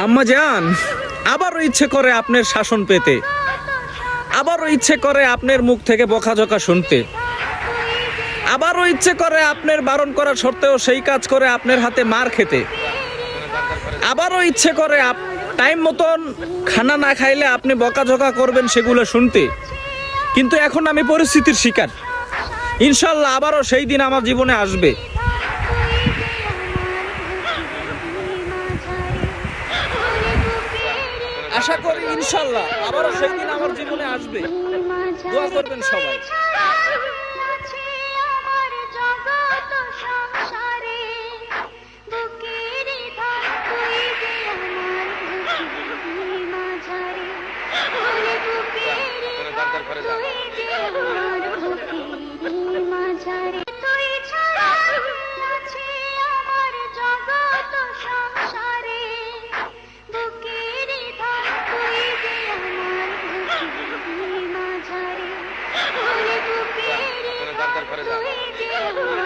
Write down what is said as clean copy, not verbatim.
আম্মা জান, আবারও ইচ্ছে করে আপনার শাসন পেতে, আবারও ইচ্ছে করে আপনার মুখ থেকে বকাঝকা শুনতে, আবারও ইচ্ছে করে আপনার বারণ করা সত্ত্বেও সেই কাজ করে আপনার হাতে মার খেতে, আবারও ইচ্ছে করে টাইম মতন খানা না খাইলে আপনি বকাঝকা করবেন সেগুলো শুনতে। কিন্তু এখন আমি পরিস্থিতির শিকার। ইনশাল্লাহ আবারও সেই দিন আমার জীবনে আসবে। আশা করি ইনশাল্লাহ আবারও সেই দিন আমার জীবনে আসবে। দোয়া করবেন সবাই। করে দাও।